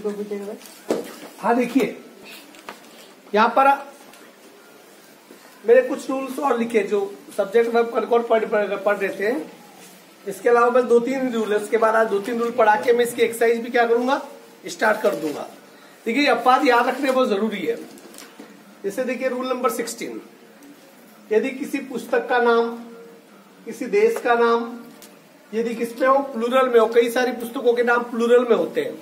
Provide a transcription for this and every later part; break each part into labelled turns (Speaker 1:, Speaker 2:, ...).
Speaker 1: को पूछेगा।
Speaker 2: हाँ देखिए, यहाँ पर मेरे कुछ रूल्स और लिखे जो सब्जेक्ट वर्ब कंकॉर्ड पढ़ रहे थे। इसके अलावा बस 2-3 रूल है, उसके बाद आज 2-3 रूल पढ़ा के मैं इसकी एक्सरसाइज भी क्या करूंगा, स्टार्ट कर दूंगा। देखिए अपवाद याद रखने बहुत जरूरी है। जैसे देखिए रूल नंबर 16, यदि किसी पुस्तक का नाम, किसी देश का नाम यदि किस पे हो, प्लूरल में हो, कई सारी पुस्तकों के नाम प्लूरल में होते हैं,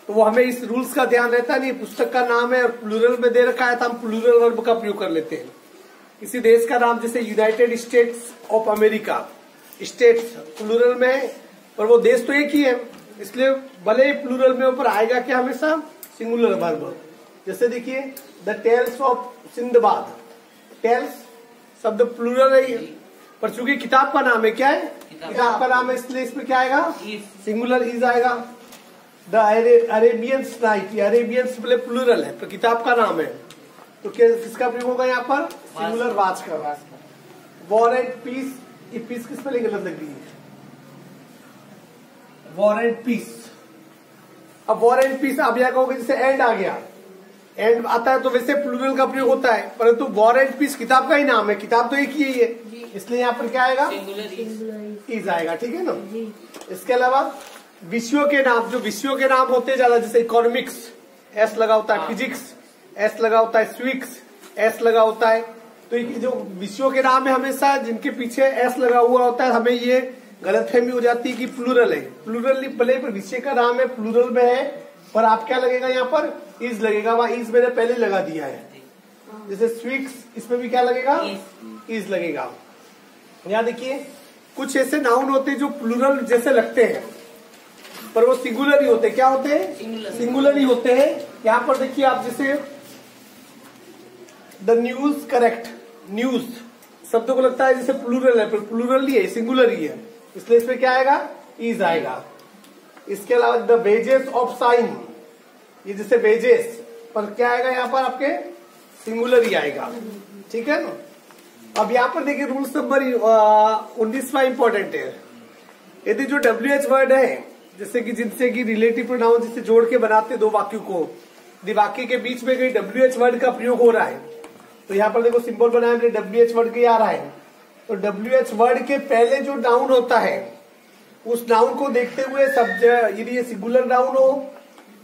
Speaker 2: तो वो हमें इस रूल्स का ध्यान रहता नहीं, पुस्तक का नाम है और प्लूरल में दे रखा है तो हम प्लूरल वर्ब का प्रयोग कर लेते हैं। किसी देश का नाम जैसे United States of America, States plural में है पर वो देश तो एक ही है, इसलिए भले ही प्लूरल में ऊपर आएगा क्या, हमेशा सिंगुलर वर्ब। जैसे देखिए the tales of Sindbad, tales शब्द प्लूरल है पर चूंकि किताब का नाम है, क्या है किताब का नाम है, इसलिए इसमें क्या आएगा, सिंगुलर इज आएगा। द अरेबियंस नाइट, अरेबियंस बोले प्लूरल है पर किताब का नाम है, तो किसका प्रयोग होगा यहाँ पर, सिंगुलर वाच का। वॉर एंड पीस, ये पीस किस पे गलत लग रही है, वॉर एंड पीस। अब वॉर एंड पीस आप यहाँ कहोगे जैसे एंड आ गया, एंड आता है तो वैसे प्लूरल का प्रयोग होता है, परंतु वॉर एंड पीस किताब का ही नाम है, किताब तो एक ही है, इसलिए यहाँ पर क्या आएगा, इज आएगा। ठीक है ना। इसके अलावा विषयों के नाम, जो विषयों के नाम होते ज्यादा, जैसे इकोनॉमिक्स एस लगा होता है, फिजिक्स एस लगा होता है, स्विक्स एस लगा होता है, तो जो विषयों के नाम है हमेशा जिनके पीछे एस लगा हुआ होता है, हमें ये गलतफहमी हो जाती है कि प्लूरल है। प्लूरल भले पर विषय का नाम है, प्लूरल में है, पर आप क्या लगेगा यहाँ पर, इज लगेगा। वह इज मैंने पहले लगा दिया है। जैसे स्विक्स, इसमें भी क्या लगेगा, इज लगेगा। यहाँ देखिए कुछ ऐसे नाउन होते हैं जो प्लूरल जैसे लगते हैं पर वो सिंगुलर ही होते हैं। क्या होते हैं, सिंगुलर ही होते हैं। यहाँ पर देखिए आप जैसे द न्यूज करेक्ट, न्यूज शब्दों को लगता है जैसे प्लूरल है पर प्लूरल ही है, सिंगुलर ही है, इसलिए इसमें क्या आएगा, इज आएगा। इसके अलावा द वेजेस ऑफ साइन, ये जैसे वेजेस पर क्या आएगा यहाँ पर आपके, सिंगुलर ही आएगा। ठीक है ना। अब यहाँ पर देखिए रूल्स नंबर 19वां इंपॉर्टेंट है। यदि जो WH वर्ड है, जैसे कि जिनसे कि रिलेटिव प्रोनाउन जिसे जोड़ के बनाते दो वाक्यों को, यदि वाक्य के बीच में कहीं WH वर्ड का प्रयोग हो रहा है, तो यहाँ पर देखो सिंबल बनाया हमने, WH वर्ड के आ रहा है, तो WH वर्ड के पहले जो नाउन होता है उस नाउन को देखते हुए शब्द, यदि ये सिंगुलर नाउन हो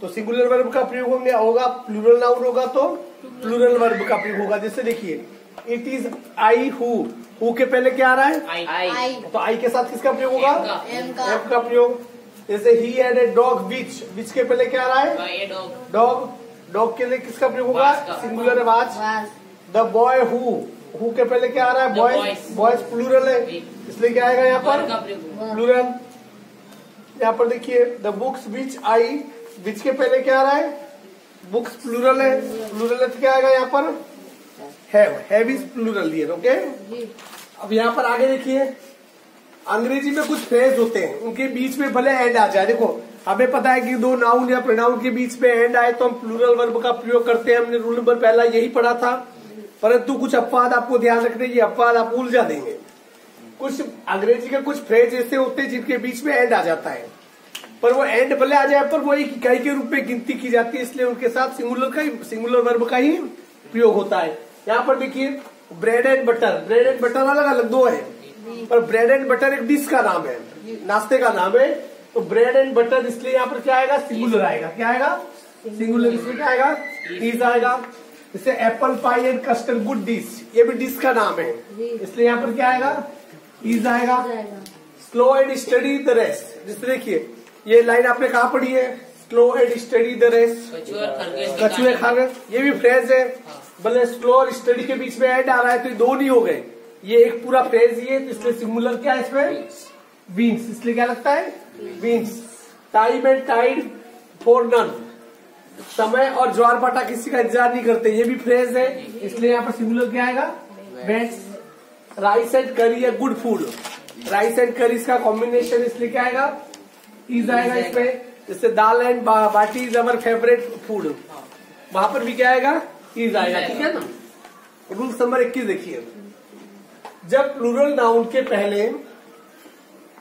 Speaker 2: तो सिंगुलर वर्ब का प्रयोग होगा, प्लूरल नाउन होगा तो प्लूरल वर्ब का प्रयोग होगा। जैसे देखिए इट इज आई हु के पहले क्या आ रहा है, आई, तो आई के साथ किसका प्रयोग होगा, एम का प्रयोग। जैसे ही हैड ए डॉग विच के पहले क्या आ रहा है, डॉग, डॉग के लिए किसका प्रयोग होगा, singular watch. The boy who के पहले क्या आ रहा है, बॉयज, बॉयज प्लूरल है, इसलिए क्या आएगा यहाँ पर, प्लूरल। यहाँ पर देखिए द बुक्स विच आई, विच के पहले क्या आ रहा है, बुक्स प्लूरल है, प्लूरल है तो क्या आएगा यहाँ पर, have is plural here. Okay. अब यहाँ पर आगे देखिए अंग्रेजी में कुछ फ्रेज होते हैं, उनके बीच में भले एंड आ जाए। देखो हमें पता है कि दो नाउन या प्रोनाउन के बीच में एंड आए तो हम प्लूरल वर्ब का प्रयोग करते हैं, हमने रूल नंबर पहला यही पढ़ा था। परंतु कुछ अपवाद आपको ध्यान रखने, ये अपवाद आप उलझा देंगे। कुछ अंग्रेजी के कुछ फ्रेज ऐसे होते हैं जिनके बीच में एंड आ जाता है, पर वो एंड भले आ जाए पर वो एक इकाई के रूप में गिनती की जाती है, इसलिए उनके साथ सिंगुलर वर्ब का ही प्रयोग होता है। यहाँ पर देखिए bread and butter, bread and butter अलग अलग दो है, पर ब्रेड एंड बटर एक डिश का नाम है, नाश्ते का नाम है, तो ब्रेड एंड बटर, इसलिए यहाँ पर क्या आएगा, सिंगुलर आएगा। क्या आएगा, सिंगुलर। इसमें क्या आएगा, इज आएगा। जैसे apple pie and custard good dish, ये भी डिश का नाम है, इसलिए यहाँ पर क्या आएगा, इज आएगा। Slow and study the rest, जैसे देखिए ये लाइन आपने कहा पढ़ी है, slow and study the rest, कछुए खा गए, ये भी फ्रेज है। भले स्लो और स्टडी के बीच में एंड आ रहा है तो ये दो नहीं हो गए, ये एक पूरा फ्रेज ही है, तो इसमें सिंगुलर क्या है, इसमें वीन्स, इसलिए क्या लगता है, वीन्स। Time and tide for none, समय और ज्वार भाटा किसी का इंतजार नहीं करते, ये भी फ्रेज है, इसलिए यहाँ पर सिंगुलर क्या आएगा, वेंट्स। राइस एंड करी है गुड फूड, राइस एंड करी का कॉम्बिनेशन, इसलिए क्या आएगा, इज आएगा इसमें। जैसे dal and baati is our favourite food, वहां पर भी क्या आएगा, इज आएगा। ठीक है ना। रूल नंबर 21 देखिए, जब प्लूरल नाउन के पहले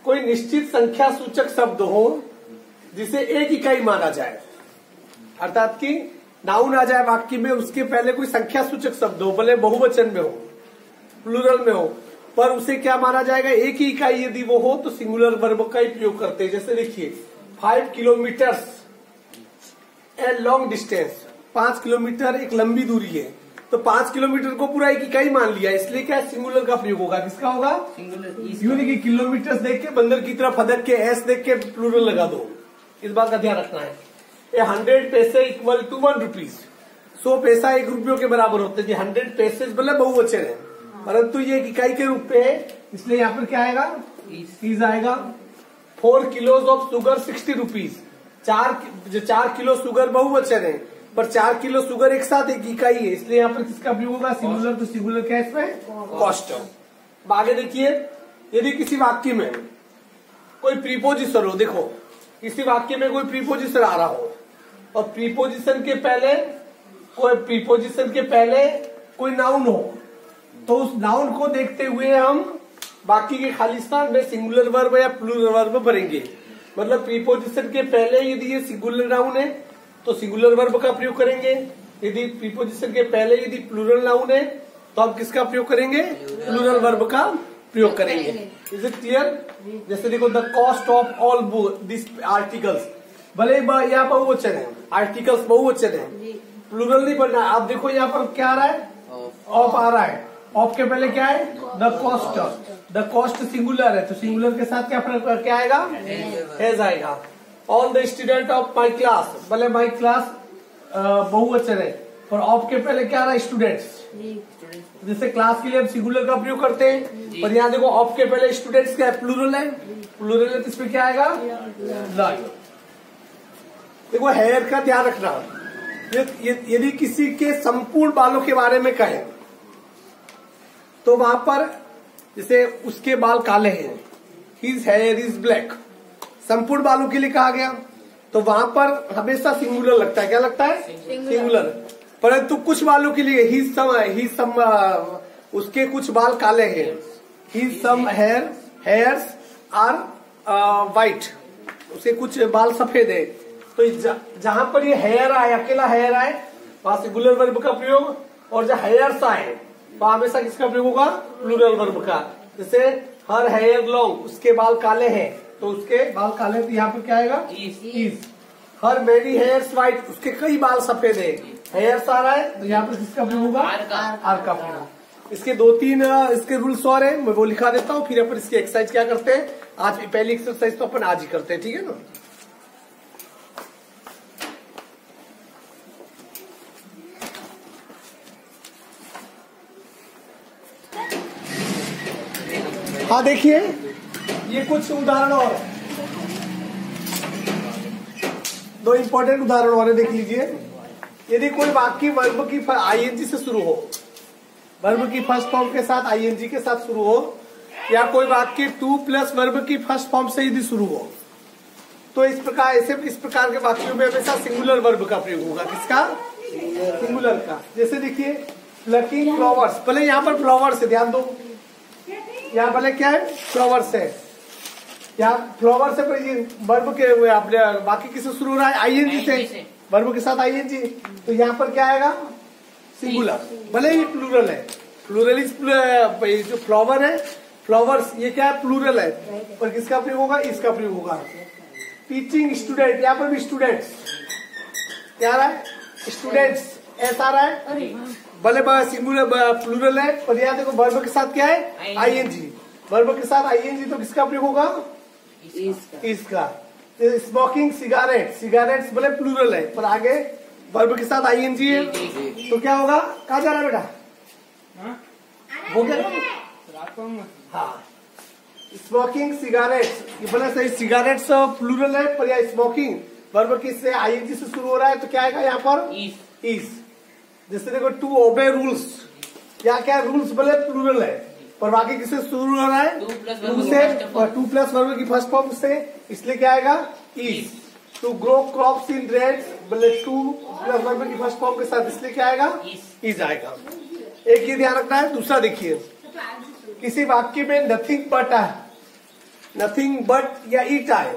Speaker 2: कोई निश्चित संख्या सूचक शब्द हो जिसे एक इकाई माना जाए, अर्थात कि नाउन आ जाए वाक्य में, उसके पहले कोई संख्या सूचक शब्द हो, भले बहुवचन में हो, प्लूरल में हो, पर उसे क्या माना जाएगा, एक ही इकाई यदि वो हो तो सिंगुलर वर्ब का ही प्रयोग करते हैं। जैसे देखिए 5 kilometres a long distance, 5 kilometre एक लंबी दूरी है, तो 5 किलोमीटर को पूरा एक इकाई मान लिया, इसलिए क्या सिंगुलर का प्रयोग होगा। किसका होगा? यूं कि किलोमीटर्स देख के बंदर की तरफ फदक के एस देख के प्लूरल लगा दो, इस बात का ध्यान रखना है। 100 पैसे इक्वल टू 1 रुपीज, 100 पैसा 1 रुपयों के बराबर होते हैं। 100 पैसे मतलब बहुवचन है, परंतु ये एक इकाई के रूप में है, इसलिए यहाँ पर क्या आएगा? इज आएगा। 4 kilos of sugar 60 rupees, 4 kilo sugar बहुवचन है, पर 4 किलो शुगर एक साथ एक इकाई है, इसलिए यहाँ पर किसका प्रयोग होगा? सिंगुलर। तो सिंगुलर क्या है इसमें? कॉस्ट। आगे देखिए, यदि किसी वाक्य में कोई प्रीपोजिशन हो, देखो किसी वाक्य में कोई प्रीपोजिशन आ रहा हो और प्रीपोजिशन के पहले कोई नाउन हो, तो उस नाउन को देखते हुए हम बाकी के खाली स्थान में सिंगुलर वर्ब या प्लूरल वर्ब भरेंगे। मतलब प्रीपोजिशन के पहले यदि ये सिंगुलर नाउन है तो सिंगुलर वर्ब का प्रयोग करेंगे, यदि प्रीपोजिशन के पहले यदि प्लूरल नाउन है तो हम किसका प्रयोग करेंगे? प्लूरल वर्ब का प्रयोग करेंगे। Is it clear? जैसे देखो the cost of all this articles, भले यहाँ बहुवचन है, आर्टिकल्स बहुवचन है, प्लूरल नहीं पढ़ना। आप देखो यहाँ पर क्या आ रहा है? ऑफ आ रहा है। ऑफ के पहले क्या है? The cost. The cost singular है, तो सिंगुलर के साथ क्या आएगा? हैज आएगा। All the student of my class, भले माई क्लास बहुवचन है, और ऑफ के पहले क्या आ रहा है? स्टूडेंट्स। जैसे क्लास के लिए हम सिंगुलर का प्रयोग करते हैं, पर यहाँ देखो ऑफ के पहले स्टूडेंट्स क्या है? प्लूरल है। प्लूरल है तो इसमें क्या आएगा? देखो हेयर का ध्यान रखना, यदि किसी के संपूर्ण बालों के बारे में कहें तो वहां पर जैसे उसके बाल काले हैं, हिज हेयर इज ब्लैक, संपूर्ण बालों के लिए कहा गया, तो वहां पर हमेशा सिंगुलर लगता है। क्या लगता है? सिंगुलर। परंतु कुछ बालों के लिए ही सम उसके कुछ बाल काले हैं, ही सम हेयर्स आर व्हाइट, उसके कुछ बाल सफेद है, तो जहां पर ये हेयर आए, अकेला हेयर आए, वहां सिंगुलर वर्ब का प्रयोग, और जहां हेयर्स आए वहां हमेशा किसका प्रयोग होगा? प्लूरल वर्ब का। जैसे हर हेयर लॉन्ग, उसके बाल काले हैं, तो उसके बाल काले, तो यहाँ पर क्या आएगा? Is. Her many hairs white, उसके कई बाल सफेद है, हेयर्स आ रहा है, तो यहाँ पर किसका प्रयोग होगा? आर का प्रयोग। इसके 2-3 इसके रूल्स और है, मैं वो लिखा देता हूँ, फिर अपन इसकी एक्सरसाइज क्या करते हैं। आज पहली एक्सरसाइज तो अपन आज ही करते हैं, ठीक है ना? हाँ देखिए, ये कुछ उदाहरण और, 2 इंपॉर्टेंट उदाहरण और देख लीजिए। यदि कोई वाक्य वर्ब की आईएनजी से शुरू हो, वर्ब की फर्स्ट फॉर्म के साथ आईएनजी के साथ शुरू हो, या कोई वाक्य 2 प्लस वर्ब की फर्स्ट फॉर्म से यदि शुरू हो, तो इस प्रकार के वाक्यों में हमेशा सिंगुलर वर्ब का प्रयोग होगा। किसका? सिंगुलर का। जैसे देखिए प्लकिंग फ्लावर्स, भले यहाँ पर फ्लावर्स है, ध्यान दो, यहाँ भले क्या है? फ्लावर्स है, यहाँ फ्लावर्स है, पर ये वर्ब के बाकी किससे शुरू हो रहा है? आईएनजी से, वर्ब के साथ आईएनजी, तो यहाँ पर क्या आएगा? सिंगुलर। भले ही प्लूरल है, प्लूरलिस्ट जो फ्लावर है, फ्लावर्स, ये क्या है? प्लूरल है, पर किसका प्रयोग होगा? इसका प्रयोग होगा। टीचिंग स्टूडेंट, यहाँ पर भी स्टूडेंट्स, क्या आ रहा है? स्टूडेंट्स, ऐसा आ रहा है, भले सिंगुलर प्लूरल है, पर यहाँ देखो वर्ब के साथ क्या है? आईएनजी। वर्ब के साथ आईएनजी, तो किसका प्रयोग होगा? इसका। स्मोकिंग सिगारेट, सिगारेट्स भले प्लूरल है, पर आगे वर्ब के साथ आईएनजी है, तो क्या होगा? कहाँ जा रहा है बेटा? हो गया? हाँ, स्मोकिंग सिगारेट्स, ये भले सही सिगारेट्स प्लूरल है, पर या स्मोकिंग वर्ब किससे? आईएनजी से शुरू हो रहा है, तो क्या आएगा यहाँ पर? इज। जैसे देखो टू ओबे रूल्स, या क्या रूल्स भले प्लूरल है, पर बाकी किससे शुरू हो रहा है? 2 से, और 2 प्लस वर्ब की फर्स्ट फॉर्म से, इसलिए क्या आएगा? Is. To grow crops in red, भले 2 प्लस वर्ब की फर्स्ट फॉर्म के साथ, इसलिए क्या आएगा? इज आएगा। एक ये ध्यान रखना है। दूसरा देखिए, किसी वाक्य में नथिंग बट या इट आए,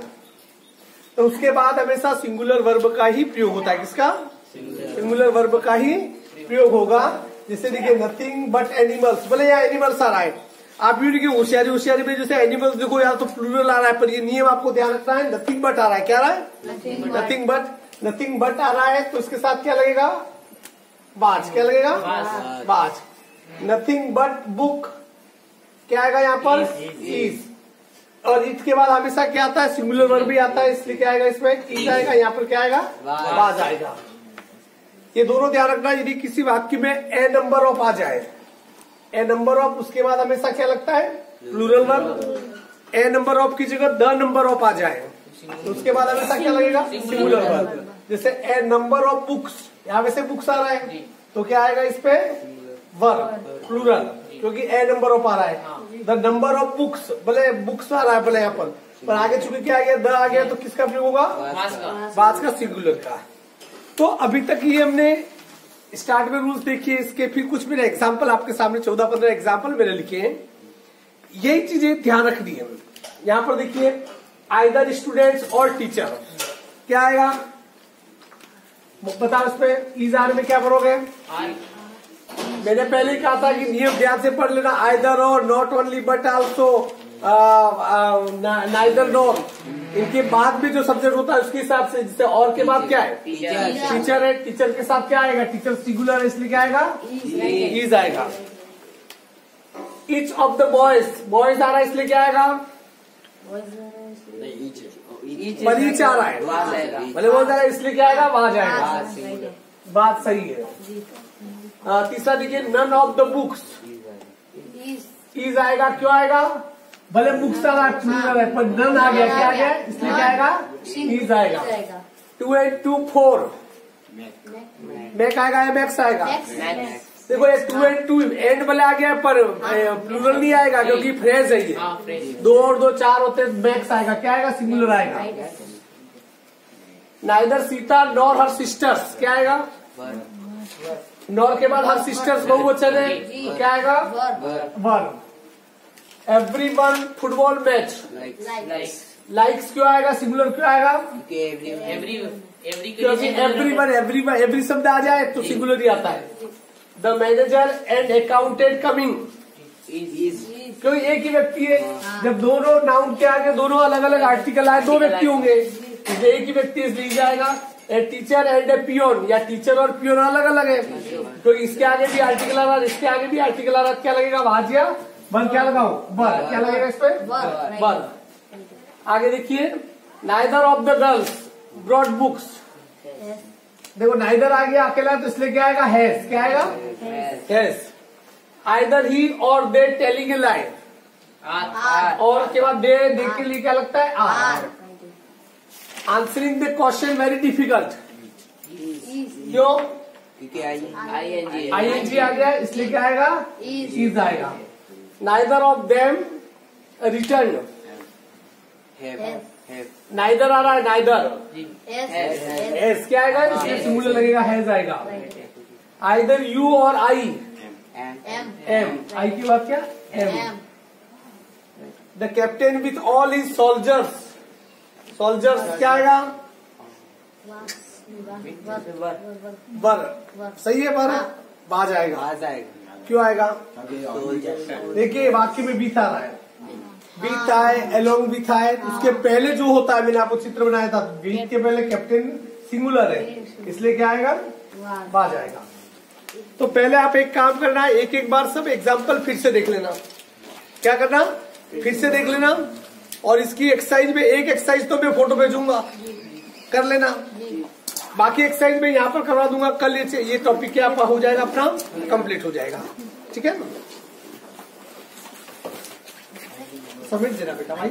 Speaker 2: तो उसके बाद हमेशा सिंगुलर वर्ब का ही प्रयोग होता है। किसका? सिंगुलर वर्ब का ही प्रयोग होगा। जैसे देखिए नथिंग बट एनिमल्स, बोले यहाँ एनिमल्स आ रहा है, आप भी देखिए होशियारी होशियारी में जैसे एनिमल्स देखो यार तो प्लूरल आ रहा है, पर ये नियम आपको ध्यान रखना है, नथिंग बट आ रहा है। क्या आ रहा है? नथिंग बट आ रहा है, तो इसके साथ क्या लगेगा? बाज। क्या लगेगा? बाज। नथिंग बट बुक क्या आएगा यहाँ पर? इज। और इज के बाद हमेशा क्या आता है? सिंगुलर वर्ब भी आता है, इसलिए क्या आएगा इसमें? इज आएगा। यहाँ पर क्या आएगा? बाज आएगा। ये दोनों ध्यान रखना। यदि किसी वाक्य में ए नंबर ऑफ आ जाए, ए नंबर ऑफ, उसके बाद हमेशा क्या लगता है? Plural verb. A number of की जगह द नंबर ऑफ आ जाए तो उसके बाद हमेशा क्या लगेगा? Singular verb. जैसे ए नंबर ऑफ बुक्स, यहाँ पे से बुक्स आ रहा है तो क्या आएगा इस पे? वर्ब प्लूरल, क्योंकि ए नंबर ऑफ आ रहा है। द नंबर ऑफ बुक्स, भले बुक्स आ रहा है भले यहाँ पर आगे चूंकि क्या आ गया? द आ गया, तो किसका प्रयोग होगा? बाज का, सिंगुलर का। तो अभी तक ये हमने स्टार्ट में रूल्स देखिए, इसके फिर कुछ मेरे एग्जाम्पल आपके सामने 14-15 एग्जाम्पल मैंने लिखे हैं। यही चीजें ध्यान रखनी है। यहाँ पर देखिए आइदर स्टूडेंट्स और टीचर, क्या आएगा? बताओ इस पे इज आर में क्या करोगे? मैंने पहले ही कहा था कि नियम ध्यान से पढ़ लेना। आइदर और, not only but also, neither nor, इनके बाद में जो सब्जेक्ट होता है उसके हिसाब से। जैसे और के बाद क्या है? टीचर है, टीचर के साथ क्या आएगा? टीचर सिंगुलर है, इसलिए क्या आएगा? इज आएगा। Each of the boys, boys आ रहा है इसलिए क्या आएगा? पर ईच आ रहा है, भले बोल रहा है इसलिए क्या आएगा? वहां जाएगा। बात सही है। तीसरा देखिए none of the books, is आएगा। क्यों आएगा? भले बुक्स आ रहा है पर नन आ गया, क्या आ गया? इसलिए क्या आएगा? इज आएगा। 2 and 2 4, मैक आएगा या मैक्स आएगा? देखो ये 2 and 2 एंड वाले आ गया पर प्लूरल नहीं आएगा क्योंकि फ्रेज है ये। 2 और 2 4 होते मैक्स आएगा। क्या आएगा? सिंगुलर आएगा। Neither Sita nor her sisters, क्या आएगा? नॉर के बाद हर सिस्टर्स बहुवचन है, क्या आएगा? Verb. Everyone football match, likes क्यों आएगा? सिंगुलर क्यों आएगा? क्योंकि एवरीवन एवरी शब्द आ जाए तो सिंगुलर ही आता है। The manager and accountant coming, क्योंकि एक ही व्यक्ति है। जब दोनों नाउन के आगे दोनों अलग अलग आर्टिकल आए, 2 व्यक्ति होंगे, एक ही व्यक्ति इसलिए जाएगा। A teacher and a peon, या टीचर और पियोन अलग अलग है, क्योंकि इसके आगे भी आर्टिकल आ रहा है, इसके आगे भी आर्टिकल आ रहा है, क्या लगेगा? वाजिया वन। क्या लगाओ? वर। क्या लगेगा इस पे? वर। आगे देखिए neither of the girls brought books, देखो नाइदर आ गया अकेला तो इसलिए क्या आएगा? हैज। क्या आएगा? हैज। आइदर ही और दे टेलिंग ए लाई, और के बाद दे के लिए क्या लगता है? Are. Answering the question very difficult, क्यों? क्योंकि आईएनजी आ गया इसलिए क्या आएगा? इज आएगा। Neither of them return, neither आ रहा है, नाइदर एस क्या आएगा? इसमें सिंगुलर लगेगा, हैज आएगा। आइदर यू और आई, एम। आई की बात क्या? Am. The captain with all his soldiers, soldiers क्या आएगा? वर। सही है, पर बाज आएगा। क्यों आएगा? देखिए वाक्य में बीत आ रहा है, बीत है, एलोंग बीत है। उसके पहले जो होता है, मैंने आपको चित्र बनाया था, बीत के पहले कैप्टन सिंगुलर है, इसलिए क्या आएगा? बाज आएगा। तो पहले आप एक काम करना है, एक एक बार सब एग्जाम्पल फिर से देख लेना। क्या करना? फिर से देख लेना। और इसकी एक्सरसाइज में एक एक्सरसाइज तो मैं फोटो भेजूंगा, कर लेना। बाकी एक्सरसाइज में यहाँ पर करवा दूंगा। कल ये टॉपिक क्या हो जाएगा अपना कंप्लीट हो जाएगा। ठीक है, सबमिट देना बेटा भाई।